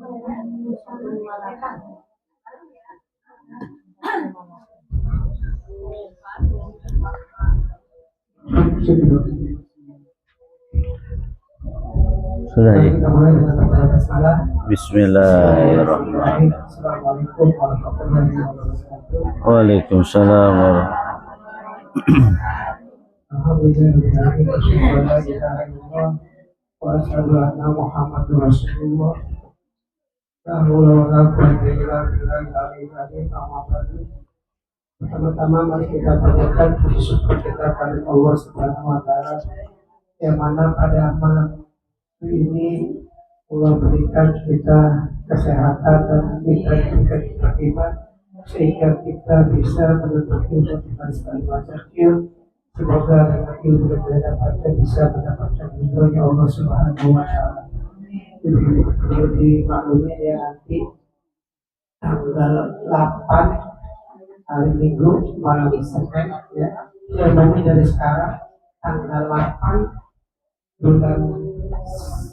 Sudah ya. Bismillahirrahmanirrahim. Assalamualaikum warahmatullahi wabarakatuh. Waalaikumsalam warahmatullahi. Alhamdulillah wa asyhadu anna Muhammadur Rasulullah. Pertama-tama mari kita panjatkan puji syukur kita pada Allah Subhanahu wa taala yang mana pada malam ini Allah berikan kita kesehatan dan kita berikan iman sehingga kita bisa menuntut ilmu dengan sekali masyarakat. Semoga dengan ilmu yang kita dapatkan bisa mendapatkan ridhonya Allah Subhanahu wa taala. Perlu dimaklumi ya, nanti tanggal 8 hari Minggu malam Senin ya. Jadi dari sekarang tanggal 8 bulan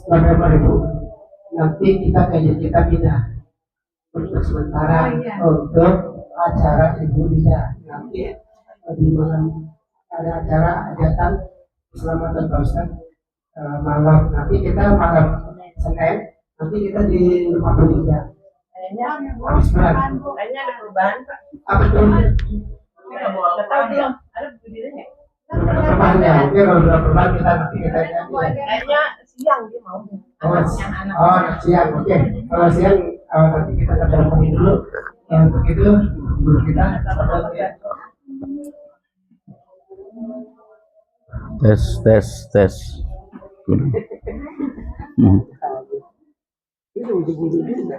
November itu nanti kita pindah untuk sementara untuk acara Ibu Lida. Nanti di malam ada acara hajatan keselamatan Pak Ustaz malam, nanti kita malam Senin nanti kita di rumah Bu Lida. Kayaknya ada perubahan Pak. Apa itu? Nggak tahu belum. Ada berdirinya. Perubahannya, oke, kalau udah perubahan kita nanti kita Kayaknya siang dia mau. Siang, oke. Kalau siang nanti kita telepon dulu. Untuk itu dulu kita ya. Tes. Itu ujung-ujung juga.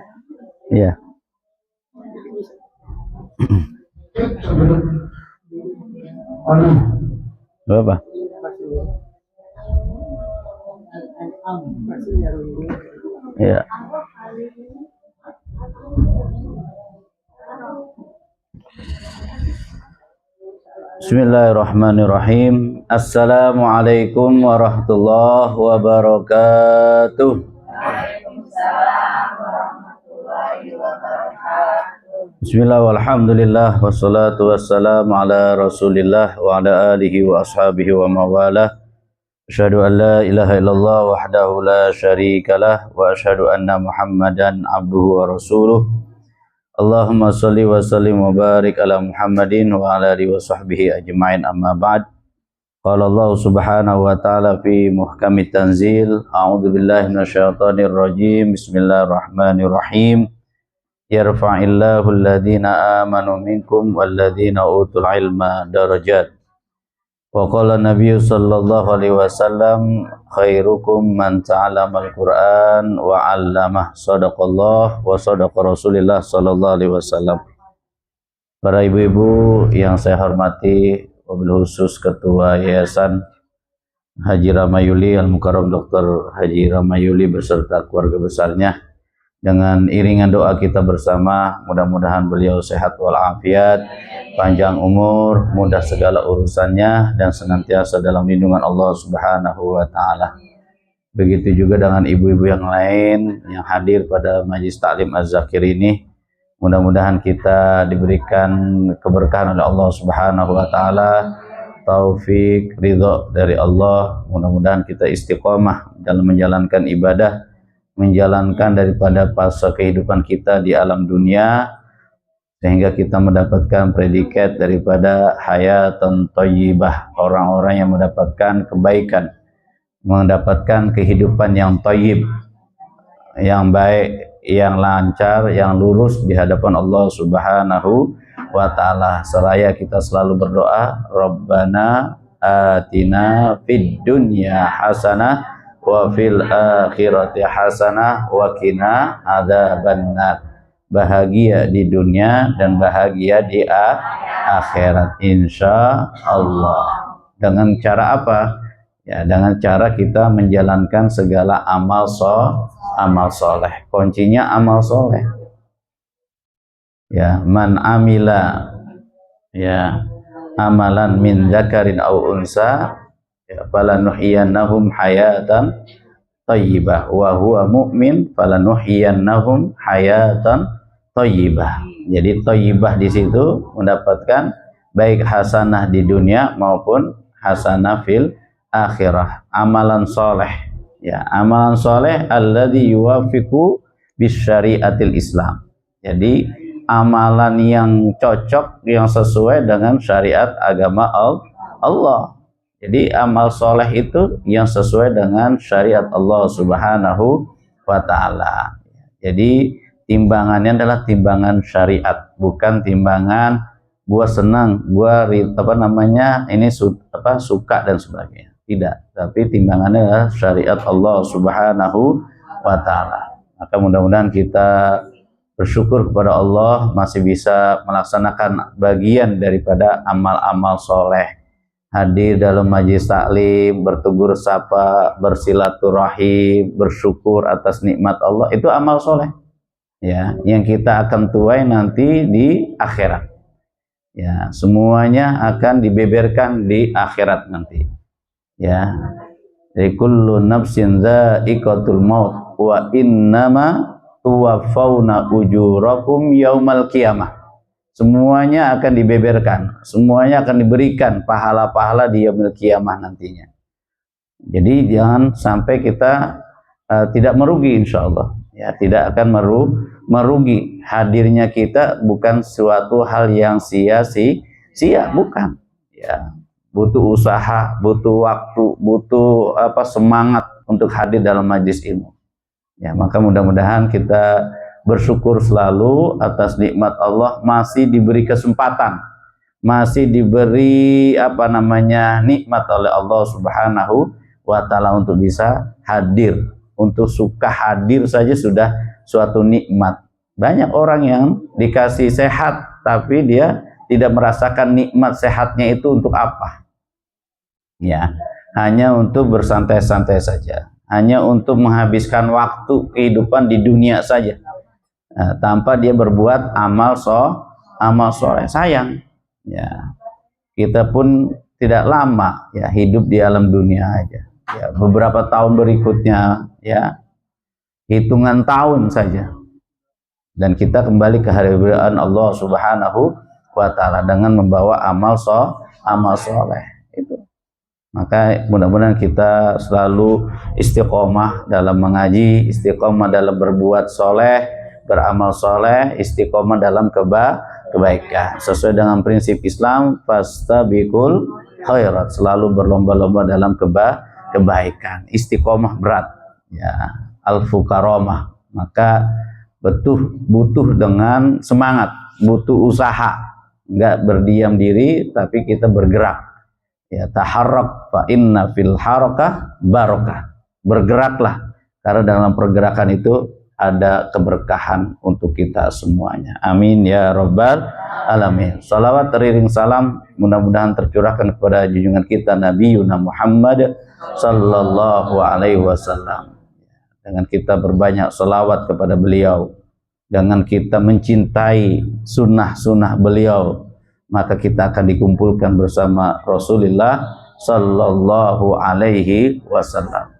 Iya. Berapa? Iya. Bismillahirrahmanirrahim. Assalamualaikum warahmatullahi wabarakatuh. Bismillah walhamdulillah wassalatu wassalamu ala rasulillah wa ala alihi wa ashabihi wa mawalah. Asyhadu an la ilaha illallah wahdahu la syarikalah wa asyhadu anna Muhammadan abduhu wa rasuluh. Allahumma shalli wa sallim wa barik ala Muhammadin wa ala alihi wa sahbihi ajma'in, amma ba'd. Qala Allah subhanahu wa ta'ala fi muhkamit tanzil, a'udzu billahi minasyaitonir rajim. Bismillahirrahmanirrahim. Yarfa'illahu alladhina amanu minkum walladhina utul ilma darajat. Wa qala Nabi sallallahu alaihi wasallam, khairukum man ta'allama al-Qur'an wa 'allamah. Shadaqallah wa shadaqa Rasulullah sallallahu alaihi wasallam. Para ibu-ibu yang saya hormati, wabil khusus Ketua Yayasan Haji Ramayuli Al-Mukarram Dr. Haji Ramayuli beserta keluarga besarnya, dengan iringan doa kita bersama, mudah-mudahan beliau sehat walafiat, panjang umur, mudah segala urusannya, dan senantiasa dalam lindungan Allah Subhanahu wa ta'ala. Begitu juga dengan ibu-ibu yang lain yang hadir pada Majlis Ta'lim Az-Zakir ini. Mudah-mudahan kita diberikan keberkahan oleh Allah Subhanahu wa ta'ala, taufik, ridho dari Allah. Mudah-mudahan kita istiqomah dalam menjalankan ibadah, menjalankan daripada fase kehidupan kita di alam dunia, sehingga kita mendapatkan predikat daripada hayatan thayyibah, orang-orang yang mendapatkan kebaikan, mendapatkan kehidupan yang thayyib, yang baik, yang lancar, yang lurus di hadapan Allah Subhanahu wa ta'ala. Seraya kita selalu berdoa, Rabbana atina fid dunya hasanah wa fil akhirati hasanah wa qina adzabannar. Bahagia di dunia dan bahagia di akhirat insya Allah. Dengan cara apa? Ya, dengan cara kita menjalankan segala amal soleh. Kuncinya amal soleh. Ya, man amila ya amalan min dzakarin aw unsa, falanuhyiyannahum hayatan thayyibah wa huwa mu'min falanuhyiyannahum hayatan thayyibah. Jadi thayyibah di situ mendapatkan baik hasanah di dunia maupun hasanah fil akhirah, amalan soleh. Ya, amalan soleh alladzi yuwafiqu bisyariatil Islam. Jadi amalan yang cocok, yang sesuai dengan syariat agama Allah. Jadi amal soleh itu yang sesuai dengan syariat Allah Subhanahu wa ta'ala. Jadi timbangannya adalah timbangan syariat, bukan timbangan gua senang, gua ini suka dan sebagainya. Tidak, tapi timbangannya adalah syariat Allah Subhanahu wa ta'ala. Maka mudah-mudahan kita bersyukur kepada Allah masih bisa melaksanakan bagian daripada amal-amal soleh. Hadir dalam majelis taklim, bertegur sapa, bersilaturahim, bersyukur atas nikmat Allah, itu amal soleh. Ya, yang kita akan tuai nanti di akhirat. Ya, semuanya akan dibeberkan di akhirat nanti. Ya, jadi kullu nafsin dha'iqatul maut wa innama tuwaffawna ujurakum yaumal qiyamah. Semuanya akan dibeberkan, semuanya akan diberikan pahala-pahala di yaumil qiyamah nantinya. Jadi jangan sampai kita tidak merugi, insyaallah. Ya, tidak akan merugi. Hadirnya kita bukan suatu hal yang sia-sia, bukan. Ya, butuh usaha, butuh waktu, butuh semangat untuk hadir dalam majlis ilmu. Ya, maka mudah-mudahan kita bersyukur selalu atas nikmat Allah, masih diberi kesempatan, masih diberi nikmat oleh Allah Subhanahu wa ta'ala untuk bisa hadir. Untuk suka hadir saja sudah suatu nikmat. Banyak orang yang dikasih sehat tapi dia tidak merasakan nikmat sehatnya itu untuk apa? Ya, hanya untuk bersantai-santai saja, hanya untuk menghabiskan waktu kehidupan di dunia saja, tanpa dia berbuat amal soleh. Sayang, ya, kita pun tidak lama ya hidup di alam dunia aja. Ya, beberapa tahun berikutnya, ya, hitungan tahun saja, dan kita kembali ke hadirat Allah Subhanahu wa ta'ala dengan membawa amal soleh itu. Maka mudah-mudahan kita selalu istiqomah dalam mengaji, istiqomah dalam berbuat soleh, beramal soleh, istiqomah dalam kebaikan sesuai dengan prinsip Islam, fastabiqul khairat, selalu berlomba-lomba dalam kebaikan. Istiqomah berat, ya, al-fukaromah, maka butuh dengan semangat, butuh usaha, enggak berdiam diri tapi kita bergerak. Ya, taharrak fa inna fil harakah barakah. Bergeraklah, karena dalam pergerakan itu ada keberkahan untuk kita semuanya. Amin ya rabbal alamin. Salawat teriring salam mudah-mudahan tercurahkan kepada junjungan kita Nabi Muhammad sallallahu alaihi wasallam. Dengan kita berbanyak salawat kepada beliau, dengan kita mencintai sunnah-sunnah beliau, maka kita akan dikumpulkan bersama Rasulullah sallallahu alaihi wasallam.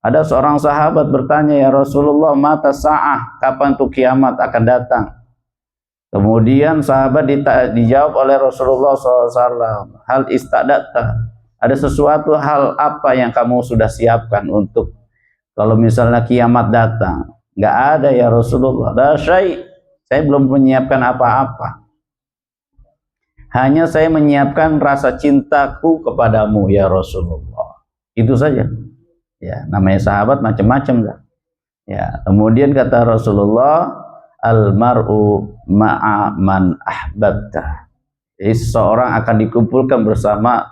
Ada seorang sahabat bertanya, ya Rasulullah, mata sa'ah, kapan tuh kiamat akan datang? Kemudian sahabat dijawab oleh Rasulullah SAW, hal istadatta, ada sesuatu hal apa yang kamu sudah siapkan untuk kalau misalnya kiamat datang? Nggak ada ya Rasulullah, la syai', saya belum menyiapkan apa-apa. Hanya saya menyiapkan rasa cintaku kepadamu ya Rasulullah. Itu saja. Ya, namanya sahabat macam-macam dah. Ya, kemudian kata Rasulullah, al-mar'u ma'a man ahbabta. Jadi seseorang akan dikumpulkan bersama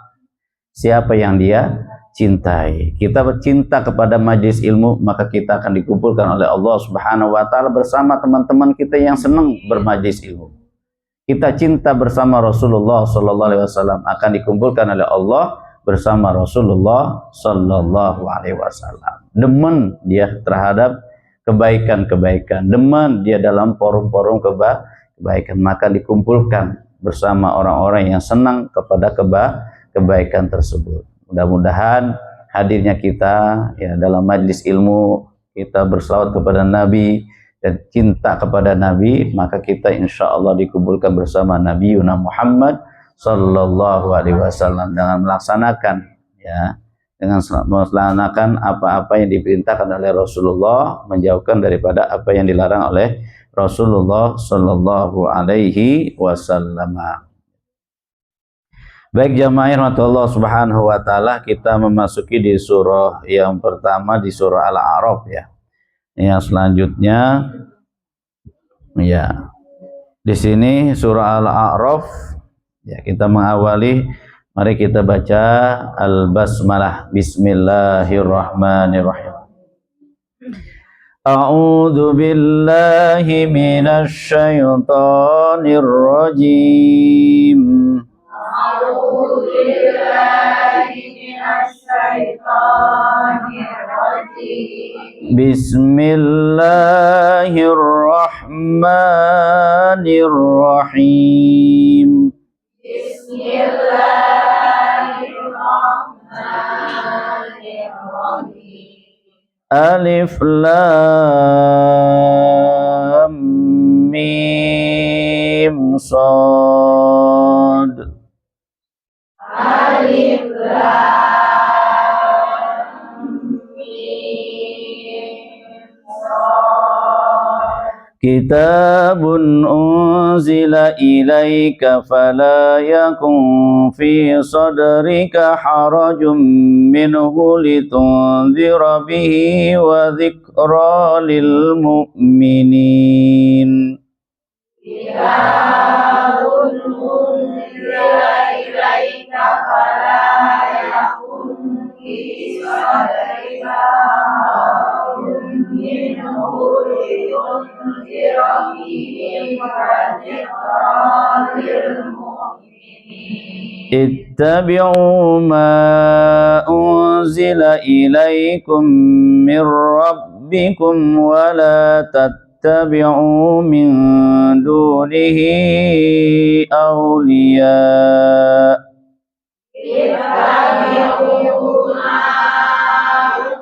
siapa yang dia cintai. Kita bercinta kepada majlis ilmu, maka kita akan dikumpulkan oleh Allah Subhanahu wa ta'ala bersama teman-teman kita yang senang bermajlis ilmu. Kita cinta bersama Rasulullah sallallahu alaihi wasallam, akan dikumpulkan oleh Allah bersama Rasulullah sallallahu alaihi wasallam. Demen dia terhadap kebaikan-kebaikan, demen dia dalam forum-forum kebaikan, maka dikumpulkan bersama orang-orang yang senang kepada kebaikan tersebut. Mudah-mudahan hadirnya kita ya dalam majlis ilmu, kita berselawat kepada Nabi dan cinta kepada Nabi, maka kita insya Allah dikumpulkan bersama Nabi Yuna Muhammad Sallallahu Alaihi Wasallam dengan melaksanakan ya, dengan melaksanakan apa-apa yang diperintahkan oleh Rasulullah, menjauhkan daripada apa yang dilarang oleh Rasulullah Sallallahu Alaihi Wasallam. Baik jamaah rahmatullah subhanahu wa ta'ala, kita memasuki di surah yang pertama, di surah Al-A'raf ya. Yang selanjutnya ya, di sini surah Al-A'raf ya, kita mengawali, mari kita baca Al-Basmalah. Bismillahirrahmanirrahim. A'udzu billahi minasy syaithanir rajim. Bismillahirrahmanirrahim. Alif Lam Mim Shad. Alif Lam Mim Shad. Kitabun unzila ilaika fala yakun fi sadrika harajun minhu litunzira bihi wa dzikra lil mu'minin. Kitabun unzila ilaika fala yakun fi sadrika harajun minhu litunzira bihi wa dzikra lil mu'minin. Ittabi'u ma unzila ilaikum min rabbikum wa la tattabi'u min dunihi awliya. Ittabi'u ma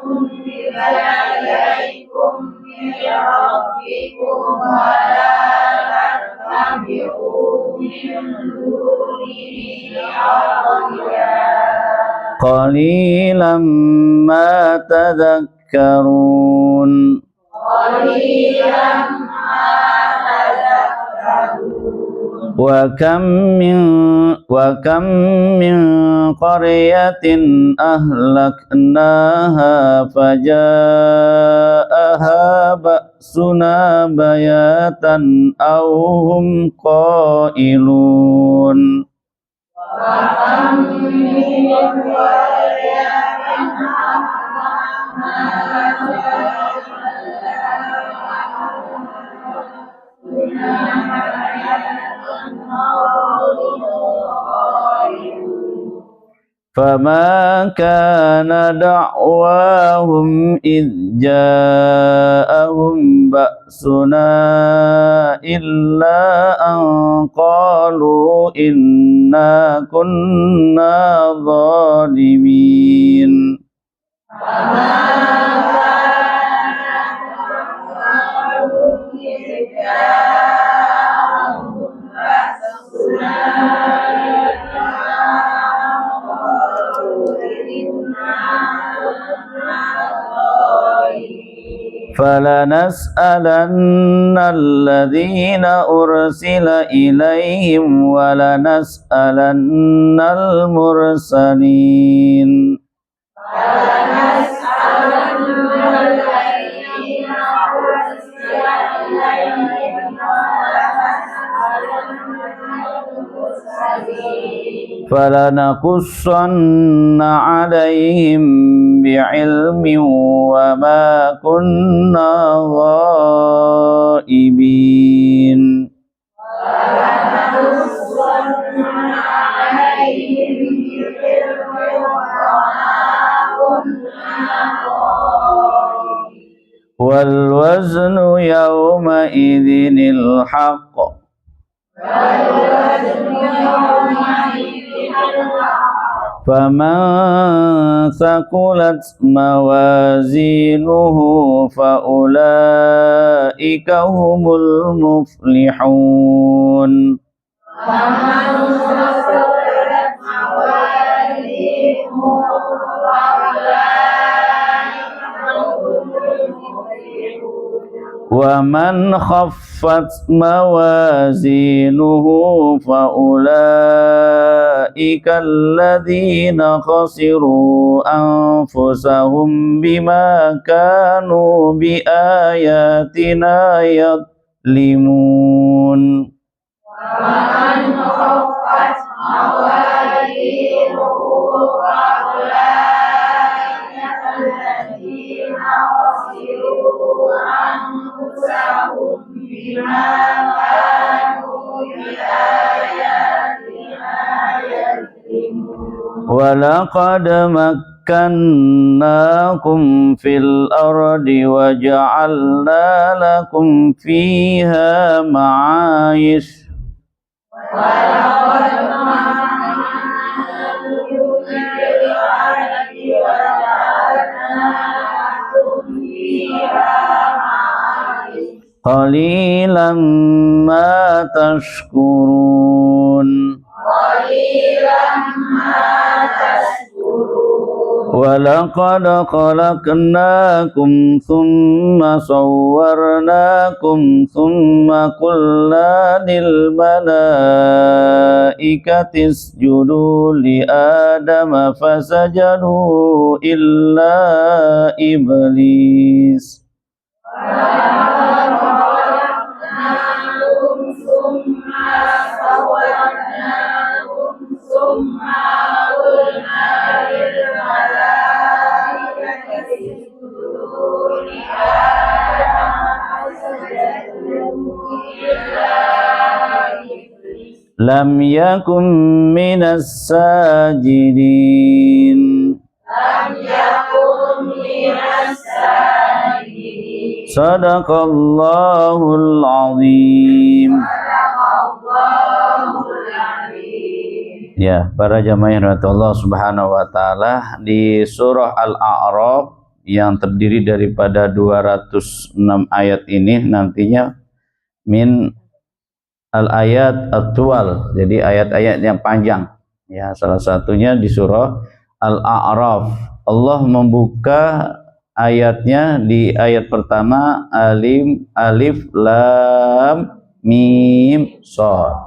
unzila ilaikum min rabbikum wa la tattabi'u min dunihi qalilan ma tadhakkarun. Qalilan ma tadhakkarun. Wa kam min qaryatin ahlaknaha faja'aha ba'suna bayatan aw hum qailun. فما كان دعواهم إذ جاءهم بأسنا إلا أن قالوا إنا كنا ظالمين. فلنسألن الذين أرسل إليهم ولنسألن المرسلين. فلنقصن عليهم بعلم وما كنا غائبين. والوزن يومئذ الحق. Faman thaqulat mawazinuhu faulaika humul muflihun. Wa man khaffat mawazinuhu faulaika alladzina khasiru anfusahum bima kanu biayatina yadlimun. Walaqad makkannakum fil ardi wa ja'alna lakum fiha ma'ayish. Qalilan ma tashkurun. Walaqad khalaqnakum thumma sawwarnakum thumma qulna lil malaikati isjudu li adama fasajadu illa iblis. Lam yakun minas sajidin. Sadaqallahul azim. Ya, para jamaah yang dirahmati Allah Subhanahu wa taala, di surah Al-A'raf yang terdiri daripada 206 ayat ini nantinya min al-ayat at-tuwal, jadi ayat-ayat yang panjang. Ya, salah satunya di surah Al-A'raf. Allah membuka ayatnya di ayat pertama alif lam mim shad.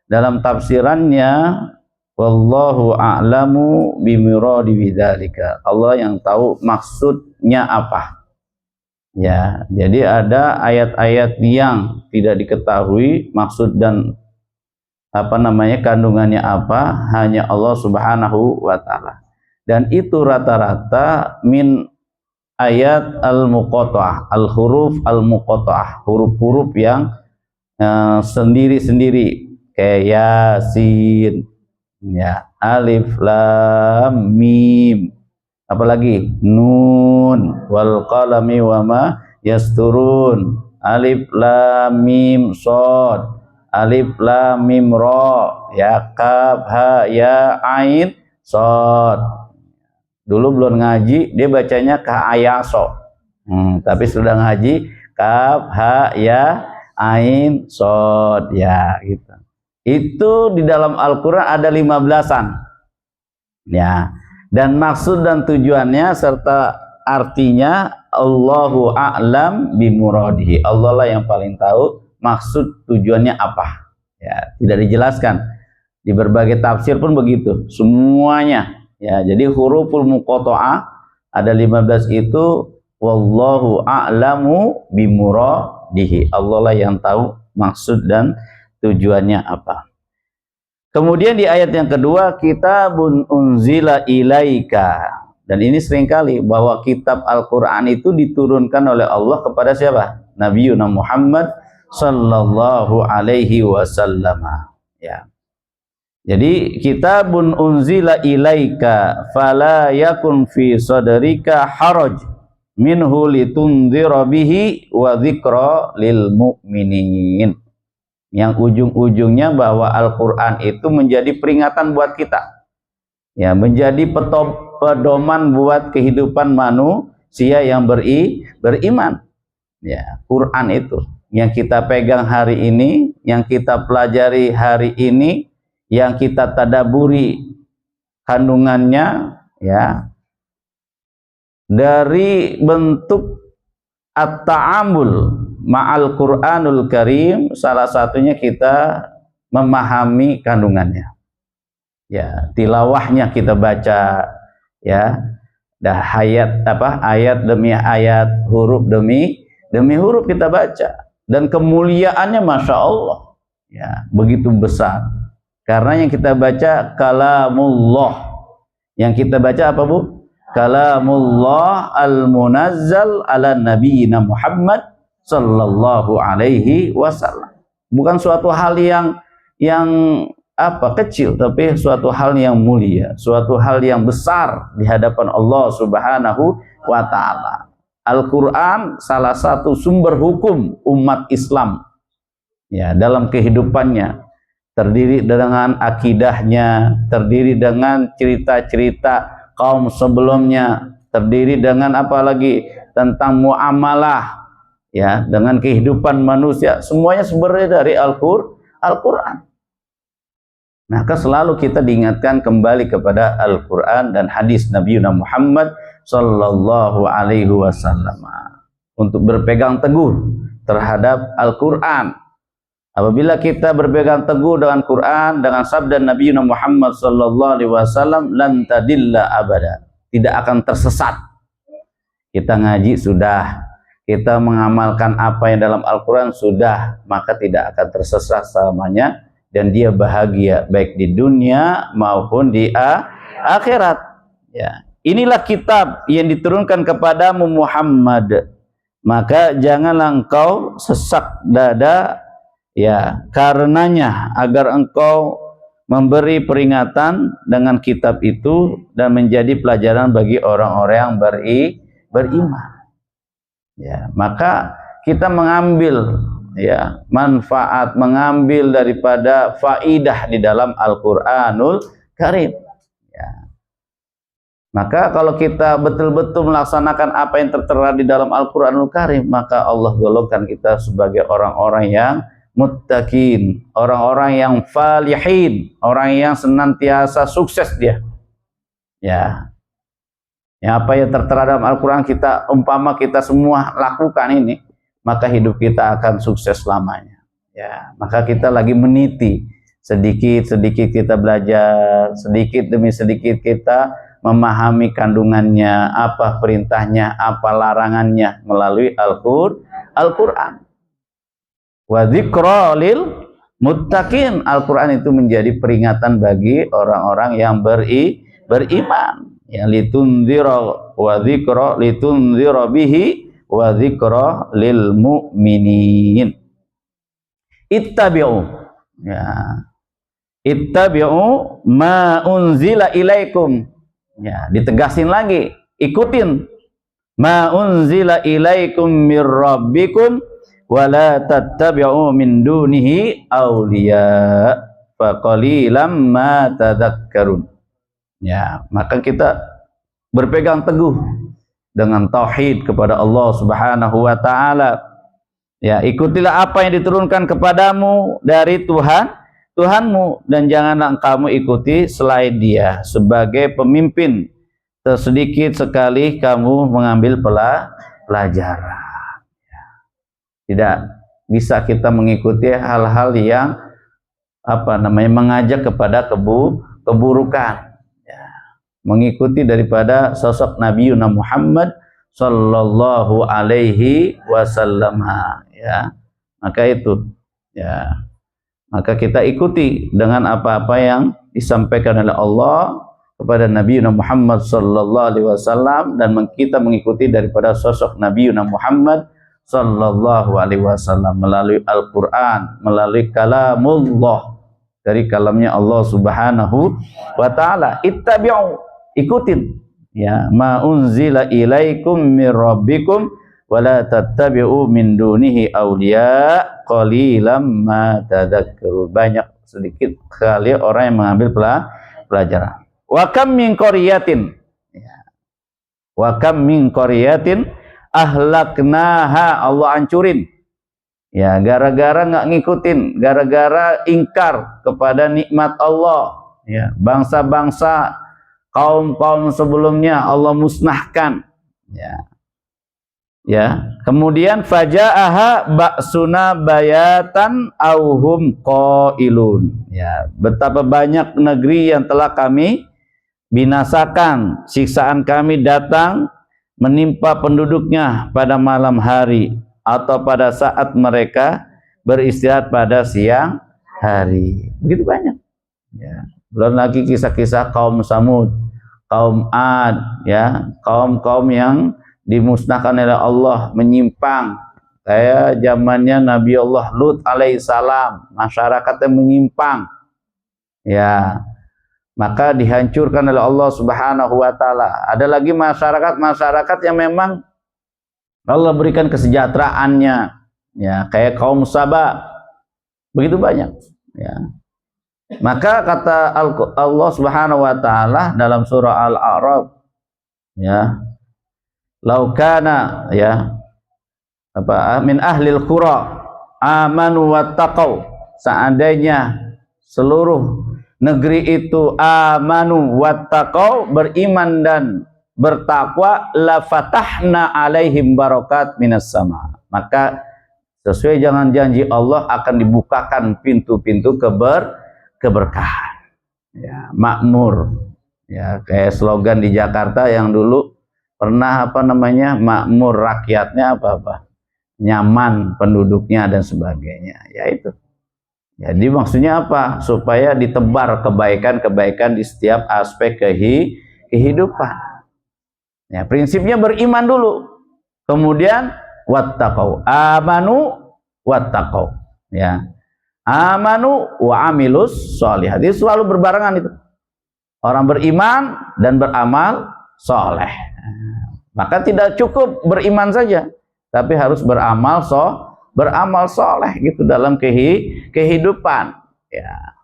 Dalam tafsirannya wallahu a'lamu bimuradi bidzalika. Allah yang tahu maksudnya apa. Ya, jadi ada ayat-ayat yang tidak diketahui maksud dan kandungannya apa, hanya Allah Subhanahu wa taala. Dan itu rata-rata min ayat al-muqatta'ah, al-huruf al-muqatta'ah, huruf-huruf yang sendiri-sendiri kayak Yasin, ya, alif lam mim, apalagi nun wal qalami wama yasturun, alif lam mim shad, alif lam mim ra, ya, kaf ha ya ain shad. Dulu belum ngaji dia bacanya ka ayaso, tapi sudah ngaji kaf ha ya ain shad, ya gitu. Itu di dalam Al-Qur'an ada 15-an. Ya. Dan maksud dan tujuannya serta artinya Allahu a'lam bimuradihi. Allah lah yang paling tahu maksud tujuannya apa. Ya, tidak dijelaskan. Di berbagai tafsir pun begitu, semuanya. Ya, jadi huruful muqatta'ah ada 15 itu wallahu a'lamu bimuradihi. Allah lah yang tahu maksud dan tujuannya apa. Kemudian di ayat yang kedua, kitabun unzila ilaika. Dan ini seringkali bahwa kitab Al-Quran itu diturunkan oleh Allah kepada siapa? Nabiuna Muhammad sallallahu alaihi wasallam. Ya. Jadi kitabun unzila ilaika fala yakun fi sadrika haraj minhu litundhira bihi wa dzikra lil mu'minin. Yang ujung-ujungnya bahwa Al-Quran itu menjadi peringatan buat kita. Ya, menjadi pedoman buat kehidupan manusia yang beriman. Ya, Quran itu yang kita pegang hari ini, yang kita pelajari hari ini, yang kita tadaburi kandungannya, ya, dari bentuk at-ta'amul ma'al Qur'anul Karim, salah satunya kita memahami kandungannya. Ya, tilawahnya kita baca, ya, dah ayat demi ayat, huruf demi huruf kita baca, dan kemuliaannya masya Allah, ya, begitu besar. Karena yang kita baca kalamullah, yang kita baca apa Bu? Kalamullah al-munazzal ala nabiyina Muhammad sallallahu alaihi wasallam. Bukan suatu hal yang kecil, tapi suatu hal yang mulia, suatu hal yang besar di hadapan Allah Subhanahu wa taala. Al-Qur'an salah satu sumber hukum umat Islam, ya, dalam kehidupannya, terdiri dengan akidahnya, terdiri dengan cerita-cerita kaum sebelumnya, terdiri dengan apa lagi, tentang muamalah, ya, dengan kehidupan manusia, semuanya sumbernya dari Al-Qur'an. Maka selalu kita diingatkan kembali kepada Al-Quran dan hadis Nabi Muhammad sallallahu alaihi wasallam untuk berpegang teguh terhadap Al-Quran. Apabila kita berpegang teguh dengan Quran, dengan sabda Nabi Muhammad sallallahu alaihi wasallam, lan tadilla abada, tidak akan tersesat. Kita ngaji sudah, kita mengamalkan apa yang dalam Al-Quran sudah, maka tidak akan tersesat selamanya, dan dia bahagia baik di dunia maupun di akhirat. Ya, inilah kitab yang diturunkan kepadamu Muhammad, maka janganlah engkau sesak dada, ya, karenanya, agar engkau memberi peringatan dengan kitab itu dan menjadi pelajaran bagi orang-orang yang beriman. Ya, maka kita mengambil, ya, manfaat, mengambil daripada faidah di dalam Al-Quranul Karim. Ya. Maka kalau kita betul-betul melaksanakan apa yang tertera di dalam Al-Quranul Karim, maka Allah golongkan kita sebagai orang-orang yang muttaqin, orang-orang yang falihin, orang yang senantiasa sukses dia. Ya. Ya, apa yang tertera dalam Al-Quran kita, umpama kita semua lakukan ini, maka hidup kita akan sukses selamanya. Ya, maka kita lagi meniti, sedikit-sedikit kita belajar, sedikit demi sedikit kita memahami kandungannya, apa perintahnya, apa larangannya melalui Al-Quran. Wa dzikra lil muttaqin. Al-Quran itu menjadi peringatan bagi orang-orang yang beriman. Ya, litundzira wa dzikra litundzira bihi wa dzikra lil mu'minin. Ittabi'u, ya, ittabi'u ma unzila ilaikum. Ya, ditegasin lagi, ikutin ma unzila ilaikum mir rabbikum wa la tattabi'u min dunihi awliya fa qalilam ma tadhakkarun. Ya, maka kita berpegang teguh dengan tauhid kepada Allah Subhanahu wa taala. Ya, ikutilah apa yang diturunkan kepadamu dari Tuhanmu, dan janganlah kamu ikuti selain Dia sebagai pemimpin. Sedikit sekali kamu mengambil pelajaran. Tidak bisa kita mengikuti hal-hal yang mengajak kepada keburukan. Mengikuti daripada sosok Nabi Muhammad sallallahu alaihi wasallam, ya, maka itu, ya, maka kita ikuti dengan apa-apa yang disampaikan oleh Allah kepada Nabi Muhammad sallallahu alaihi wasallam, dan kita mengikuti daripada sosok Nabi Muhammad sallallahu alaihi wasallam melalui Al-Quran, melalui kalamullah, dari kalamnya Allah Subhanahu wa taala. Ittabi'u, ikutin, ya, ma unzila ilaikum mir rabbikum wa la tattabi'u min dunihi awliya qalilam ma tadhakkarun. Banyak sedikit kali orang yang mengambil pelajaran. Wa kam min qaryatin, ya. Wa kam min qaryatin ahlaknaha, Allah hancurin. Ya, gara-gara nggak ngikutin, gara-gara ingkar kepada nikmat Allah. Ya, bangsa-bangsa, kaum-kaum sebelumnya Allah musnahkan. Ya. Ya, kemudian faja'aha ba'suna bayatan auhum qailun. Ya, betapa banyak negeri yang telah kami binasakan, siksaan kami datang menimpa penduduknya pada malam hari atau pada saat mereka beristirahat pada siang hari. Begitu banyak. Ya, belum lagi kisah-kisah kaum Samud, kaum Ad, ya, kaum-kaum yang dimusnahkan oleh Allah, menyimpang. Kayak zamannya Nabi Allah Lut alaihissalam, masyarakatnya menyimpang. Ya, maka dihancurkan oleh Allah Subhanahu wa taala. Ada lagi masyarakat yang memang Allah berikan kesejahteraannya. Ya, kayak kaum Saba. Begitu banyak, ya. Maka kata Allah Subhanahu wa taala dalam surah Al-A'raf, ya, laukana, ya, apa, min ahlil qura amanu wattaqau, seandainya seluruh negeri itu amanu wattaqau, beriman dan bertakwa, la fatahna alaihim barakat minas sama, maka sesuai dengan janji Allah akan dibukakan pintu-pintu keberkahan. Ya, makmur. Ya, kayak slogan di Jakarta yang dulu pernah makmur, rakyatnya nyaman penduduknya dan sebagainya, ya itu. Jadi maksudnya apa? Supaya ditebar kebaikan-kebaikan di setiap aspek kehidupan. Ya, prinsipnya beriman dulu, kemudian wattaqau, amanu wattaqau, ya, amanu wa amilus sholihat. Jadi selalu berbarengan itu, orang beriman dan beramal soleh. Maka tidak cukup beriman saja, tapi harus beramal soleh gitu dalam kehidupan. Ya.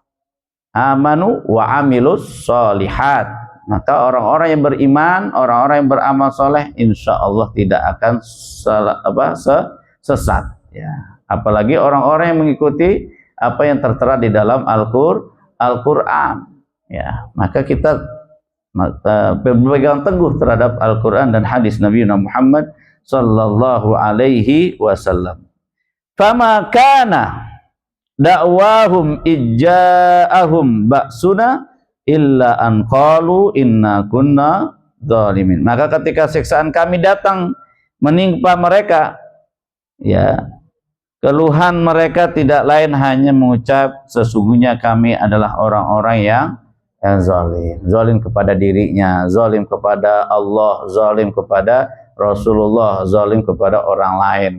Amanu wa amilus sholihat. Maka orang-orang yang beriman, orang-orang yang beramal soleh, insya Allah tidak akan sesat. Ya. Apalagi orang-orang yang mengikuti apa yang tertera di dalam Al-Quran. Ya. Maka kita berpegang teguh terhadap Al-Quran dan hadis Nabi Muhammad sallallahu alaihi wasallam. Fama kana da'wahum ijja'ahum ba'suna illa an qalu inna kunna zalimin. Maka ketika siksaan kami datang menimpa mereka, ya, keluhan mereka tidak lain hanya mengucap sesungguhnya kami adalah orang-orang yang zalim. Zalim kepada dirinya, zalim kepada Allah, zalim kepada Rasulullah, zalim kepada orang lain.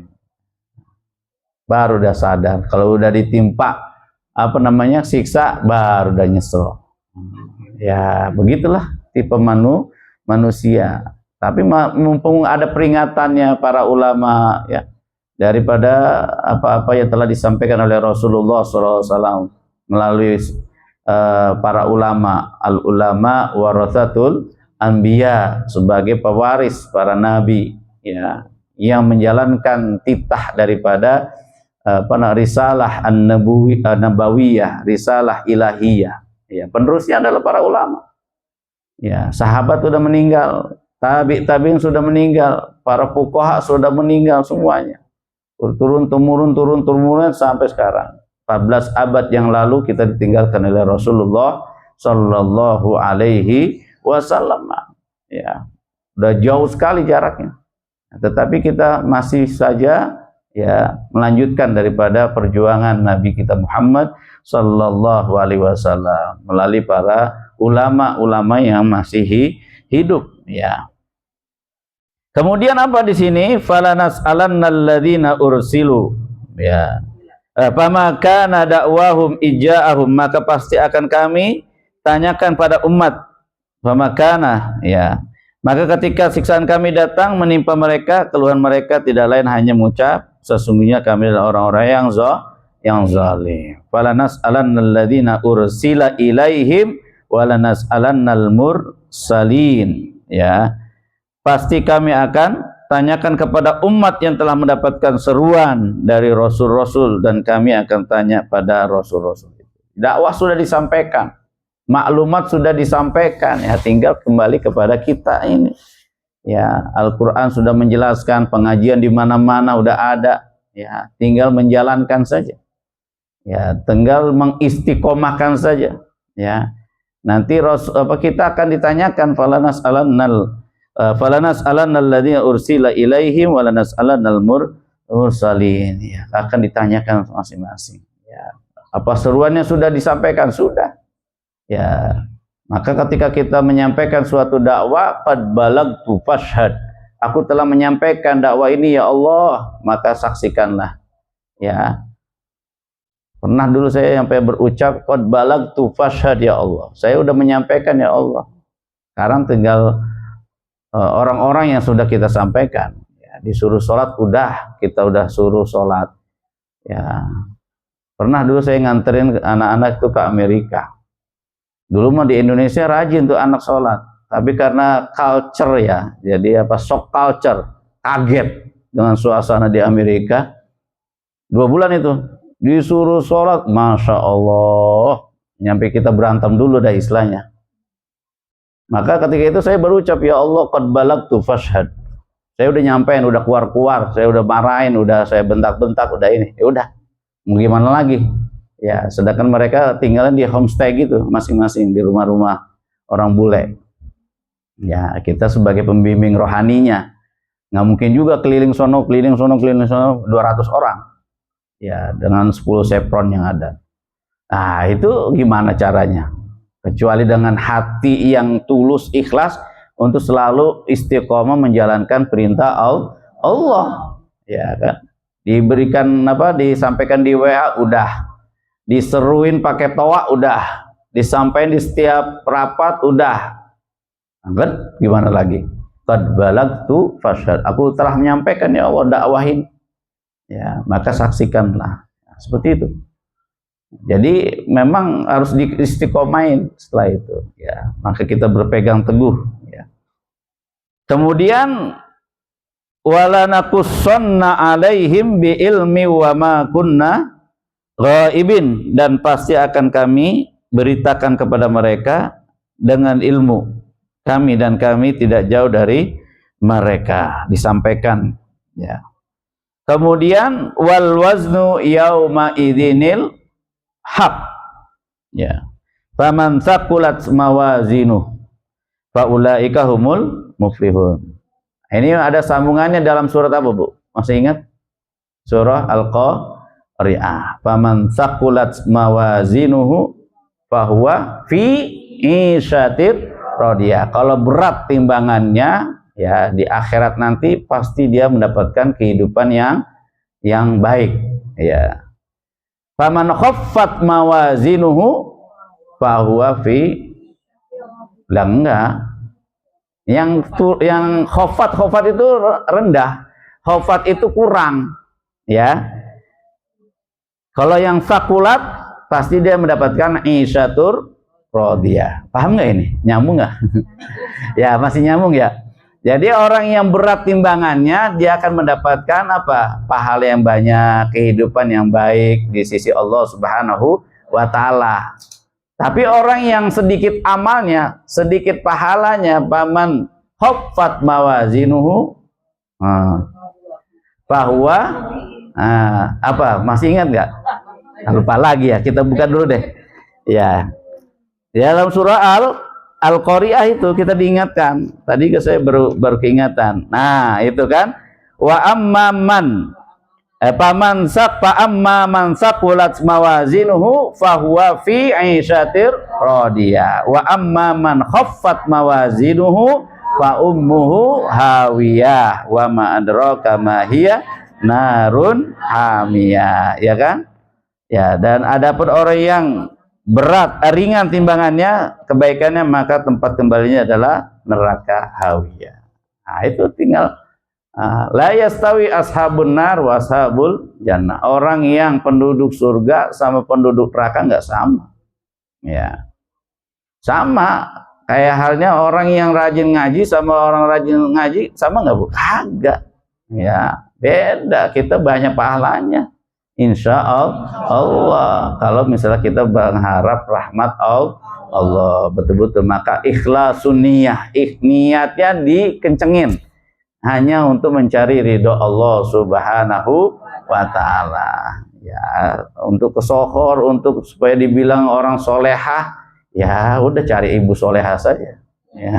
Baru udah sadar, kalau udah ditimpa siksa, baru udah nyesel. Ya, begitulah tipe manusia. Tapi mumpung ada peringatannya para ulama, ya, daripada apa-apa yang telah disampaikan oleh Rasulullah SAW melalui para ulama, al-ulama warathatul anbiya, sebagai pewaris para nabi, ya, yang menjalankan titah daripada risalah an-nabawiyah, risalah ilahiyah. Ya, penerusnya adalah para ulama. Ya, sahabat sudah meninggal, tabi'in sudah meninggal, para fuqaha sudah meninggal semuanya. Turun-temurun sampai sekarang. 14 abad yang lalu kita ditinggalkan oleh Rasulullah sallallahu alaihi wasallam. Ya, udah jauh sekali jaraknya. Tetapi kita masih saja, ya, melanjutkan daripada perjuangan Nabi kita Muhammad sallallahu alaihi wasallam melalui para ulama-ulama yang masih hidup, ya. Kemudian apa di sini? Falanas alannalladzina ursilu, ya. Fama kana da'wahum ija'ahum, maka pasti akan kami tanyakan pada umat. Fama kana, ya. Maka ketika siksaan kami datang menimpa mereka, keluhan mereka tidak lain hanya mengucap sesungguhnya kami adalah orang-orang yang zalim. Falanas alannalladzina ursila ilaihim walanas'alannal mursalin. Ya, pasti kami akan tanyakan kepada umat yang telah mendapatkan seruan dari rasul-rasul, dan kami akan tanya pada rasul-rasul. Dakwah sudah disampaikan, maklumat sudah disampaikan, ya tinggal kembali kepada kita ini. Ya, Al-Qur'an sudah menjelaskan, pengajian di mana-mana udah ada, ya tinggal menjalankan saja. Ya, tinggal mengistiqomahkan saja, ya. Nanti kita akan ditanyakan falanas'alannal ladzina ursila ilaihim walanas'alannal mursalin. Ya, akan ditanyakan masing-masing. Ya. Apa seruannya sudah disampaikan? Sudah. Ya. Maka ketika kita menyampaikan suatu dakwah, qad balagtu fashhad. Aku telah menyampaikan dakwah ini ya Allah, maka saksikanlah. Ya. Pernah dulu saya sampai berucap qad balagtu fashhad ya Allah. Saya sudah menyampaikan ya Allah. Sekarang tinggal orang-orang yang sudah kita sampaikan. Ya, disuruh sholat kita udah suruh sholat. Ya. Pernah dulu saya nganterin anak-anak itu ke Amerika. Dulu mah di Indonesia rajin tuh anak sholat, tapi karena culture ya, jadi shock culture, kaget dengan suasana di Amerika. 2 bulan itu disuruh sholat, masya Allah, nyampe kita berantem dulu dah istilahnya. Maka ketika itu saya berucap, ya Allah, qad balagtu fashhad. Saya udah nyampein, udah keluar-keluar, saya udah marahin, udah saya bentak-bentak, udah ini, ya udah. Mau gimana lagi? Ya, sedangkan mereka tinggalin di homestay gitu, masing-masing di rumah-rumah orang bule. Ya, kita sebagai pembimbing rohaninya, nggak mungkin juga keliling sono, 200 orang. Ya, dengan 10 sepron yang ada. Nah, itu gimana caranya? Kecuali dengan hati yang tulus, ikhlas, untuk selalu istiqomah menjalankan perintah Allah. Ya kan? Diberikan disampaikan di WA udah, diseruin pakai toa udah, disampaikan di setiap rapat udah. Kan gimana lagi? Qad balagtu fashhad. Aku telah menyampaikan ya Allah, dakwahin. Ya, maka saksikanlah. Nah, seperti itu. Jadi memang harus diistiqomain setelah itu. Ya, maka kita berpegang teguh. Ya. Kemudian wala nakussanna alaihim bi ilmi wa ma kunna ghaibin, dan pasti akan kami beritakan kepada mereka dengan ilmu kami, dan kami tidak jauh dari mereka, disampaikan. Ya. Kemudian wal waznu yauma idzinil haq. Ya. Faman thaqulat mawazinuh faulaika humul muflihun. Ini ada sambungannya dalam surat apa, Bu? Masih ingat? Surah Al-Qari'ah. Faman thaqulat mawazinuhu fahuwa fi isyatir radiyah. Kalau berat timbangannya, ya di akhirat nanti pasti dia mendapatkan kehidupan yang baik. Ya. Faman khaffat mawazinuhu fahuwa fi enggak. Yang khofat itu rendah, khofat itu kurang, ya. Kalau yang sakulat pasti dia mendapatkan isyatur radiyah. Paham nggak ini? Nyambung nggak? Ya, masih nyambung ya. Jadi orang yang berat timbangannya dia akan mendapatkan apa? Pahala yang banyak, kehidupan yang baik di sisi Allah Subhanahu wa taala. Tapi orang yang sedikit amalnya, sedikit pahalanya, paman khaffat mawazinuhu, bahwa apa? Masih ingat nggak? Lupa lagi ya. Kita buka dulu deh. Ya. Dalam surah Al-Qari'ah itu kita diingatkan. Tadi saya baru keingatan. Nah, itu kan wa amman paman amma man saqulat mawazinuhu fahuwa fi 'isyatir radiyah wa amma man khaffat mawazinuhu fa ummuhu hawiyah wa ma adraka ma hiya narun hamiyah, ya kan? Ya, dan adapun orang yang ringan timbangannya, kebaikannya, maka tempat kembalinya adalah neraka hawiyah. Nah, itu tinggal la yastawi ashabun nar wa ashabul jannah. Orang yang penduduk surga sama penduduk neraka nggak sama. Ya. Sama kayak halnya orang yang rajin ngaji sama orang rajin ngaji sama nggak Bu? Kagak. Ya, beda. Kita banyak pahalanya. Insya Allah. Kalau misalnya kita berharap rahmat Allah betul-betul, maka ikhlasun niyah, niatnya dikencengin hanya untuk mencari ridho Allah Subhanahu wa Ta'ala. Ya, untuk kesohor, untuk supaya dibilang orang solehah, ya udah cari ibu solehah saja. Ya,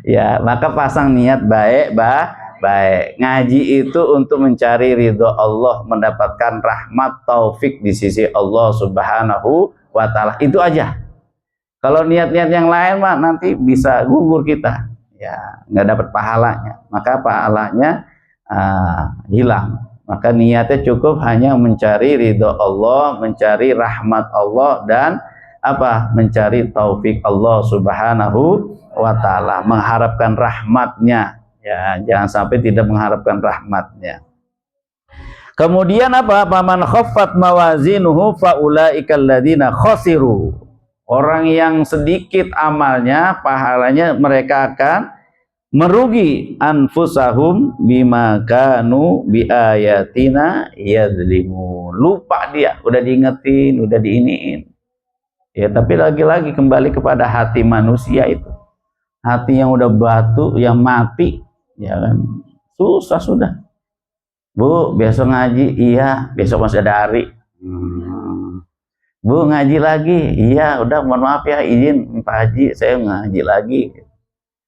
ya maka pasang niat baik, baik. Ngaji itu untuk mencari ridho Allah, mendapatkan rahmat taufik di sisi Allah Subhanahu wa Ta'ala. Itu aja. Kalau niat-niat yang lain mah nanti bisa gugur kita. Ya, nggak dapat pahalanya. Maka pahalanya hilang. Maka niatnya cukup hanya mencari ridho Allah, mencari rahmat Allah, dan mencari taufik Allah Subhanahu wa Ta'ala, mengharapkan rahmatnya. Ya, jangan sampai tidak mengharapkan rahmatnya. Kemudian man khaffat mawazinuhu faulaika alladziina khasiru. Orang yang sedikit amalnya, pahalanya, mereka akan merugi anfusahum bima kanu biayatina yadzlimun. Lupa dia, udah diingetin, udah diiniin. Ya, tapi lagi-lagi kembali kepada hati manusia itu. Hati yang udah batu, yang mati, ya kan. Susah sudah. Bu, besok ngaji, iya, besok masih ada hari. Bu, ngaji lagi, iya, udah mohon maaf ya, izin Pak Haji, saya ngaji lagi.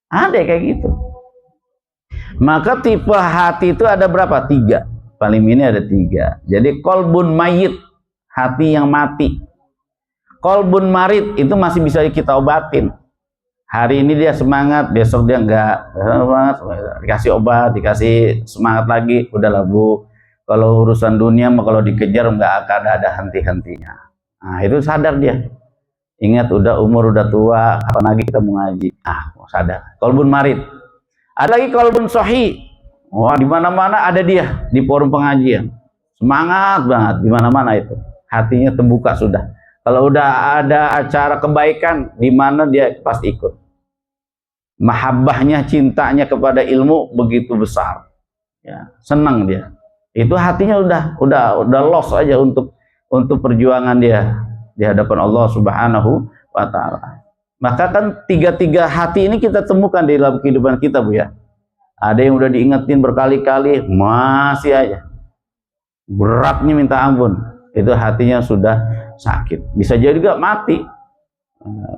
Ada kayak gitu. Maka tipe hati itu ada berapa? 3. Paling ini ada 3. Jadi kolbun mayit, hati yang mati. Kolbun marid itu masih bisa kita obatin. Hari ini dia semangat, besok dia enggak. Dikasih obat, dikasih semangat lagi, udahlah Bu. Kalau urusan dunia mah kalau dikejar enggak akan ada henti-hentinya. Nah, itu sadar dia. Ingat umur udah tua, kapan lagi kita mau ngaji? Sadar. Kolbun marid. Ada lagi kolbun sohi. Wah, di mana-mana ada dia di forum pengajian. Semangat banget di mana-mana itu. Hatinya terbuka sudah. Kalau udah ada acara kebaikan, di mana dia pasti ikut. Mahabbahnya, cintanya kepada ilmu begitu besar. Ya, senang dia. Itu hatinya udah lost aja untuk perjuangan dia di hadapan Allah Subhanahu wa Ta'ala. Maka kan 3 hati ini kita temukan di dalam kehidupan kita, Bu ya. Ada yang udah diingetin berkali-kali, masih aja beratnya minta ampun. Itu hatinya sudah sakit. Bisa jadi juga mati.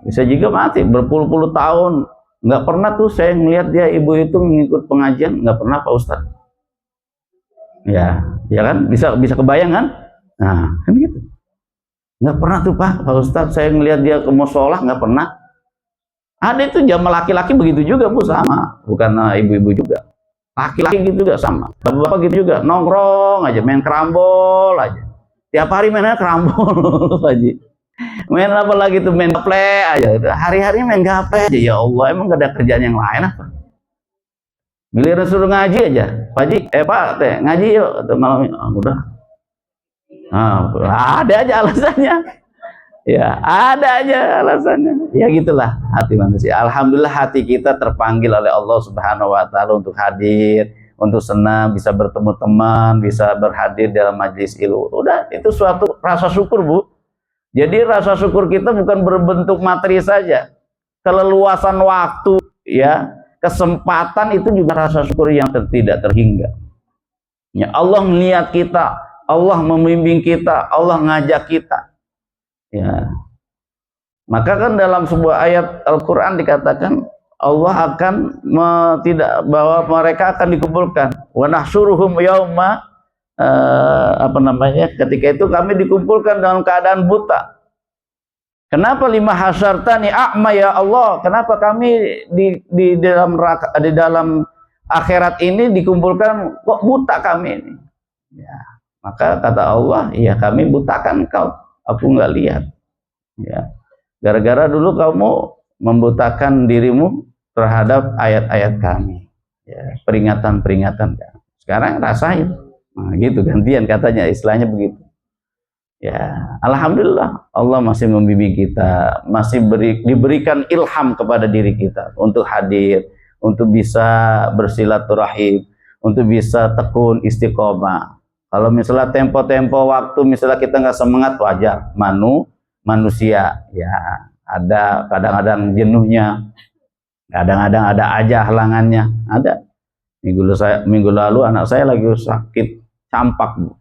Bisa juga mati berpuluh-puluh tahun. Nggak pernah tuh saya ngelihat dia, ibu itu ngikut pengajian, nggak pernah Pak Ustadz. Ya kan, bisa kebayang kan? Nah, kan gitu. Nggak pernah tuh Pak Ustadz saya ngelihat dia ke musola, nggak pernah. Ada itu jamaah laki-laki begitu juga Bu, sama. Bukan ibu-ibu juga. Laki-laki gitu juga sama. Bapak-bapak gitu juga, nongkrong aja, main kerambol aja. Tiap hari mainnya kerambol Haji. Main apa lagi tuh, main gaple aja. Hari-hari main gaple aja. Ya Allah, emang gak ada kerjaan yang lain apa? Giliran suruh ngaji aja. Pak Haji, Pak Teh, ngaji yuk. Malam udah. Ada aja alasannya. Ya, ada aja alasannya. Ya gitulah hati manusia. Alhamdulillah hati kita terpanggil oleh Allah Subhanahu wa Ta'ala untuk hadir, untuk senang, bisa bertemu teman, bisa berhadir dalam majelis ilmu. Udah, itu suatu rasa syukur, Bu. Jadi rasa syukur kita bukan berbentuk materi saja. Keleluasan waktu, ya, kesempatan itu juga rasa syukur yang tidak terhingga. Ya, Allah melihat kita, Allah membimbing kita, Allah ngajak kita. Ya. Maka kan dalam sebuah ayat Al-Qur'an dikatakan Allah akan bahwa mereka akan dikumpulkan. Wa nahsyuruhum yauma ketika itu kami dikumpulkan dalam keadaan buta. Kenapa lima hasyartani a'ma ya Allah? Kenapa kami di dalam akhirat ini dikumpulkan kok buta kami ini? Ya, maka kata Allah, ya kami butakan kau, aku nggak lihat. Ya, gara-gara dulu kamu membutakan dirimu terhadap ayat-ayat kami, ya, peringatan-peringatan. Sekarang rasain. Nah, gitu gantian katanya, istilahnya begitu. Ya, alhamdulillah Allah masih membimbing kita, masih diberikan ilham kepada diri kita untuk hadir, untuk bisa bersilaturahim, untuk bisa tekun istiqomah. Kalau misalnya tempo-tempo waktu misalnya kita nggak semangat, wajar, manusia, ya ada kadang-kadang jenuhnya, kadang-kadang ada aja halangannya, ada. Minggu lalu anak saya lagi sakit campak, Bu.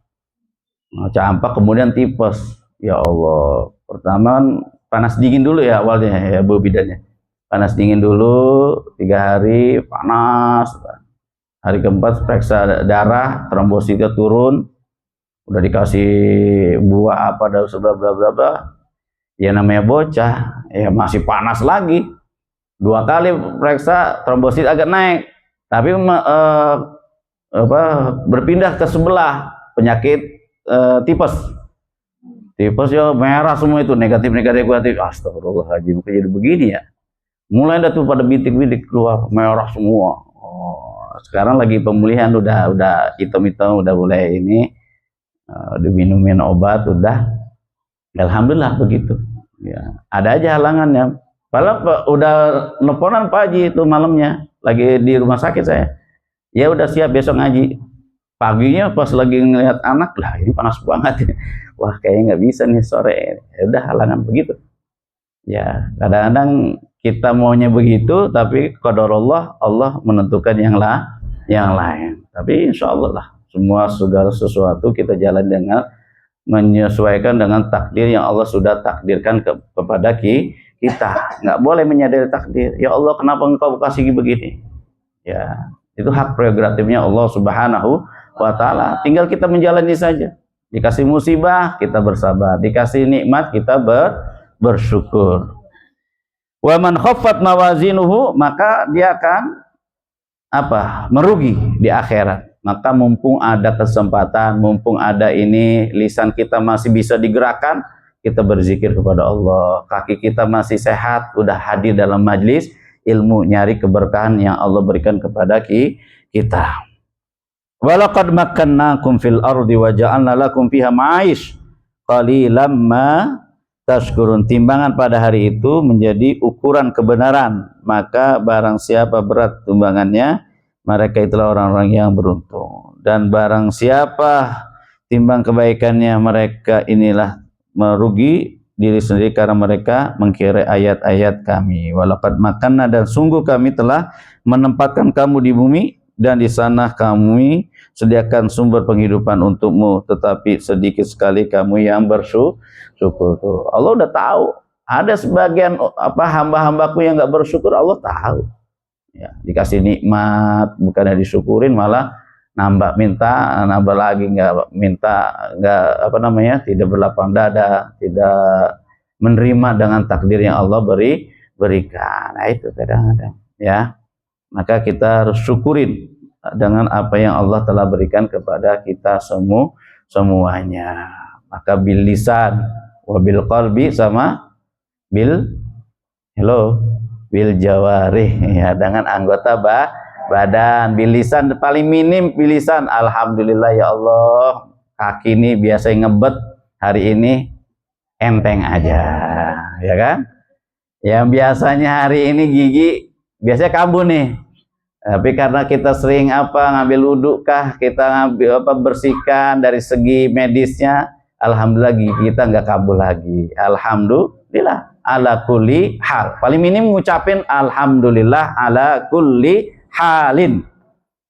Campak kemudian tipes. Ya Allah, pertama panas dingin dulu ya awalnya ya Bu bidannya. Panas dingin dulu 3 hari panas. Hari keempat periksa darah, trombositnya turun. Udah dikasih buah apa dan bla bla bla bla. Ya namanya bocah, ya masih panas lagi. 2 kali periksa trombosit agak naik. Tapi berpindah ke sebelah penyakit tipes ya merah semua itu negatif. Astagfirullahaladzim, kok jadi begini ya. Mulai dah tuh pada bintik-bintik keluar merah semua. Sekarang lagi pemulihan, udah hitam-hitam, udah mulai ini diminumin obat, udah alhamdulillah begitu ya. Ada aja halangannya. Padahal udah nelponan Pak Haji itu malamnya lagi di rumah sakit saya, ya udah siap besok ngaji. Paginya pas lagi ngelihat anak, lah ini panas banget, wah kayaknya nggak bisa nih sore. Ya udah halangan begitu ya. Kadang-kadang kita maunya begitu, tapi qadarullah, Allah menentukan yang lain. Tapi insya Allah lah, semua segala sesuatu kita jalan dengan menyesuaikan dengan takdir yang Allah sudah takdirkan kepada kita. Nggak boleh menyadari takdir, ya Allah kenapa engkau kasih begini, ya itu hak prerogatifnya Allah Subhanahu wa ta'ala. Tinggal kita menjalani saja. Dikasih musibah kita bersabar, dikasih nikmat kita bersyukur. Wa man khaffat mawazinuhu, maka dia akan merugi di akhirat. Maka mumpung ada kesempatan, mumpung ada ini, lisan kita masih bisa digerakkan, kita berzikir kepada Allah. Kaki kita masih sehat, udah hadir dalam majlis ilmu, nyari keberkahan yang Allah berikan kepada kita. Walaqad makkannakum fil ardi wa ja'alna lakum fiha ma'ish qalilan ma tashkurun. Timbangan pada hari itu menjadi ukuran kebenaran, maka barang siapa berat timbangannya, mereka itulah orang-orang yang beruntung. Dan barang siapa timbang kebaikannya, mereka inilah merugi diri sendiri karena mereka mengkira ayat-ayat kami. Walaqad makanna, dan sungguh kami telah menempatkan kamu di bumi, dan di sana kami sediakan sumber penghidupan untukmu, tetapi sedikit sekali kamu yang bersyukur. Allah udah tahu ada sebagian hamba-hambaku yang nggak bersyukur, Allah tahu ya. Dikasih nikmat bukannya disyukurin, malah nambah lagi, nggak minta, tidak berlapang dada, tidak menerima dengan takdir yang Allah berikan. Nah itu kadang-kadang ya, maka kita harus syukurin dengan apa yang Allah telah berikan kepada kita semuanya. Maka bil lisan wa bil qalbi sama bil jawarih ya, dengan anggota badan. Bilisan paling minim, bilisan alhamdulillah ya Allah, kaki ini biasa ngebet, hari ini enteng aja ya kan. Yang biasanya hari ini gigi biasanya kambuh nih, tapi karena kita sering ngambil wudhu kah, kita bersihkan dari segi medisnya, alhamdulillah gigi kita nggak kambuh lagi. Alhamdulillah ala kulli hal. Paling minim ngucapin alhamdulillah ala kulli halin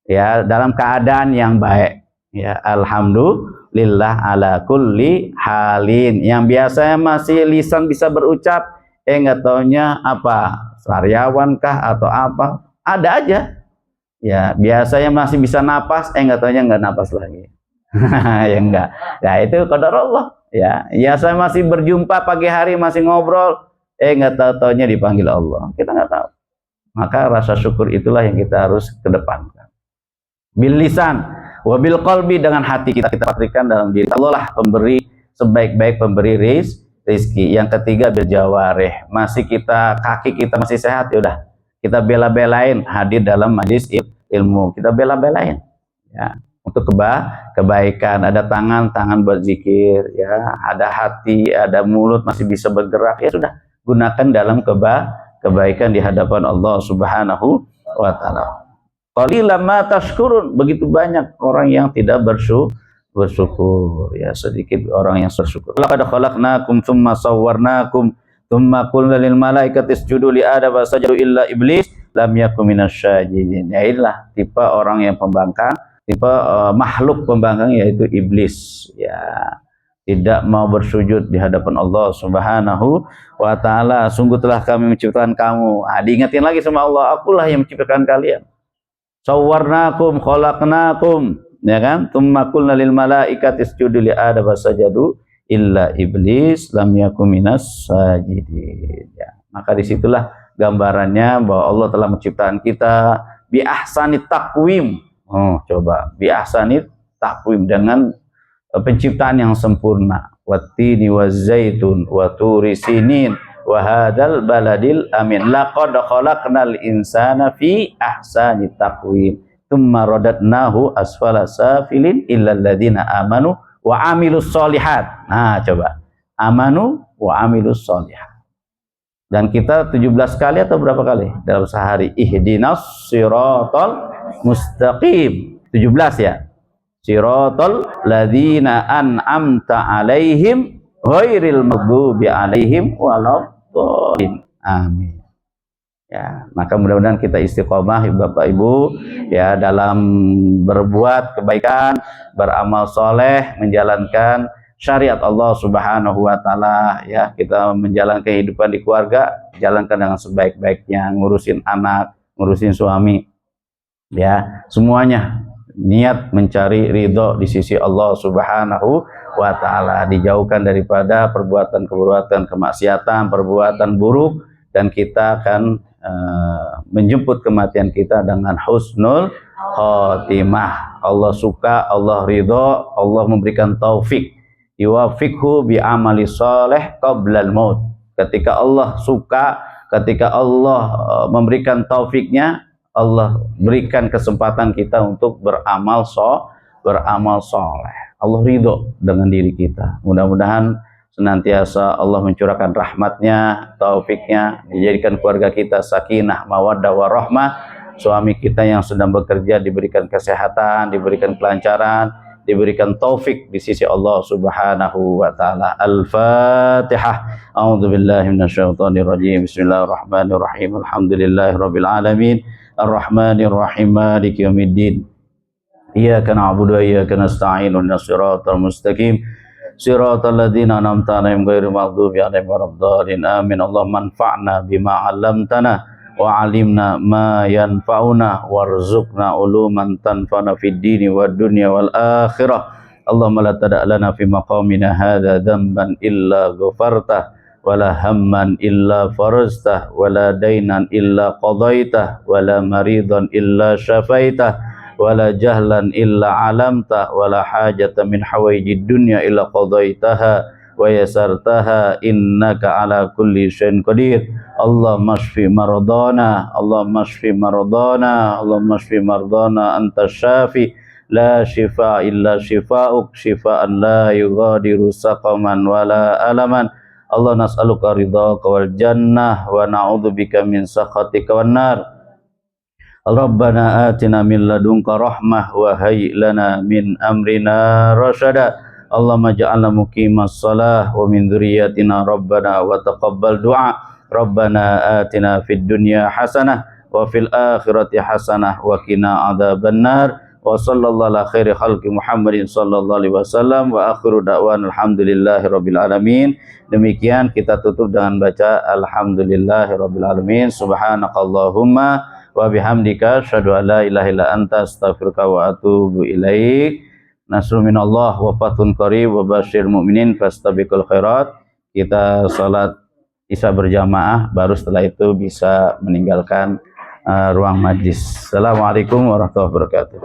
ya, dalam keadaan yang baik ya. Alhamdulillah ala kulli halin. Yang biasanya masih lisan bisa berucap, nggak taunya sariawan kah atau apa, ada aja ya. Biasanya masih bisa napas, nggak taunya nggak napas lagi. Ya enggak ya, itu qadar Allah ya. Ya saya masih berjumpa pagi hari, masih ngobrol, nggak taunya dipanggil Allah, kita nggak tahu. Maka rasa syukur itulah yang kita harus kedepankan. Bil lisan wa bil qalbi, dengan hati kita patrikan dalam diri. Allah lah pemberi, sebaik-baik pemberi rizki. Yang ketiga bil jawarih, masih kaki kita masih sehat, ya udah kita bela-belain hadir dalam majlis ilmu, kita bela-belain ya. untuk kebaikan. Ada tangan buat zikir, ya, ada hati, ada mulut masih bisa bergerak, ya sudah, gunakan dalam kebaikan di hadapan Allah Subhanahu wa taala. Qalilan ma tashkurun, begitu banyak orang yang tidak bersyukur, ya, sedikit orang yang bersyukur. Laqad khalaqnakum tsumma sawwarnakum tsumma qulna lil malaikati isjudu li adama fasajadu illa iblis lam yakun minasyajidin. Ya, inilah tipe orang yang pembangkang, tipe makhluk pembangkang, yaitu iblis, ya, tidak mau bersujud di hadapan Allah Subhanahu wa taala. Sungguh telah kami menciptakan kamu. Diingatin lagi sama Allah, akulah yang menciptakan kalian. Sawwarnakum khalaqnakum, ya kan? Tsumma qulna lil malaikati isjudu li adama sajadu illa iblis lam yakun minas sajidin. Ya, maka disitulah gambarannya bahwa Allah telah menciptakan kita bi ahsanit taqwim. Coba bi ahsanit taqwim, dengan penciptaan yang sempurna. Wattini wazaitun wa turi sinin wa hadzal baladil amin. Laqad khalaqnal insana fi ahsani taqwim tsumma radadnahu asfala safilin illal ladzina amanu wa amilus solihat. Nah, coba, amanu wa amilus solihat. Dan kita 17 kali atau berapa kali dalam sehari? Ihdinas siratal mustaqim. 17 ya. Siratal ladzina an'amta alaihim ghairil maghdubi alaihim waladdallin. Amin. Ya, maka mudah-mudahan kita istiqomah, Bapak Ibu, ya, dalam berbuat kebaikan, beramal soleh, menjalankan syariat Allah Subhanahu wa taala, ya. Kita menjalankan kehidupan di keluarga, jalankan dengan sebaik-baiknya, ngurusin anak, ngurusin suami, ya, semuanya niat mencari ridho di sisi Allah Subhanahu wa taala, dijauhkan daripada perbuatan kemaksiatan, perbuatan buruk, dan kita akan menjemput kematian kita dengan husnul khotimah. Allah suka, Allah ridho, Allah memberikan taufik, yuwafikhu bi amali soleh qablal maut. Ketika Allah suka, ketika Allah memberikan taufiknya, Allah berikan kesempatan kita untuk beramal soleh. Allah ridho dengan diri kita. Mudah-mudahan senantiasa Allah mencurahkan rahmatnya, taufiknya, dijadikan keluarga kita sakinah, mawaddah, warahmah. Suami kita yang sedang bekerja diberikan kesehatan, diberikan kelancaran, diberikan taufik di sisi Allah Subhanahu wa taala. Al-Fatihah. A'udzubillahi minasyaitonirrajim. Bismillahirrahmanirrahim. Alhamdulillahirabbil alamin. Ar-Rahmanir-Rahim. Maliki yaumiddin. Iyyaka na'budu wa iyyaka nasta'in. Ihdinas siratal mustaqim. Siratal ladzina an'amta 'alaihim ghairil maghdubi 'alaihim waladdallin. Amin. Allahumma anfa'na bima 'allamtana wa 'allimna ma yanfa'una warzuqna uluman tanfa'una fid dini wad dunya wal akhirah. Allahumma la tada' lana fi maqamina hadza dhanban illa ghafartah wala hamman illa faraztah wala dainan illa qadaitah wala maridan illa syafaitah wala jahlan illa alamtah wala hajatan min hawaijid dunya illa qadaitaha wa yasartaha innaka ala kulli syai'in qadir. Allahumma shfi maradana, Allahumma shfi maradana, Allahumma shfi maradana, anta syafi la shifa illa shifa'uk, shifaan la yughadiru saqaman wala alaman. Allah nas'aluka ridhaka wal jannah wa na'udzubika min sakhatika wan nar. Rabbana atina min ladunka rahmah wa hayyi lana min amrina rasyada. Allahumma ja'alna muqimas shalah wa min dzurriyyatina rabbana wa taqabbal du'a. Rabbana atina fid dunya hasanah wa fil akhirati hasanah wa qina adzaban nar. Wa sallallahu ala khairi khalqi Muhammadin sallallahu alaihi wasallam wa akhiru da'wan alhamdulillahirabbil alamin. Demikian kita tutup dengan baca alhamdulillahirabbil alamin. Subhanakallahumma wa bihamdika asyhadu an la ilaha illa anta astaghfiruka wa atubu ilaik. Nasrun minallah wa fathun qarib wa basyiril mu'minin fastabiqul khairat. Kita salat Isya berjamaah, baru setelah itu bisa meninggalkan ruang majlis. Assalamualaikum warahmatullahi wabarakatuh.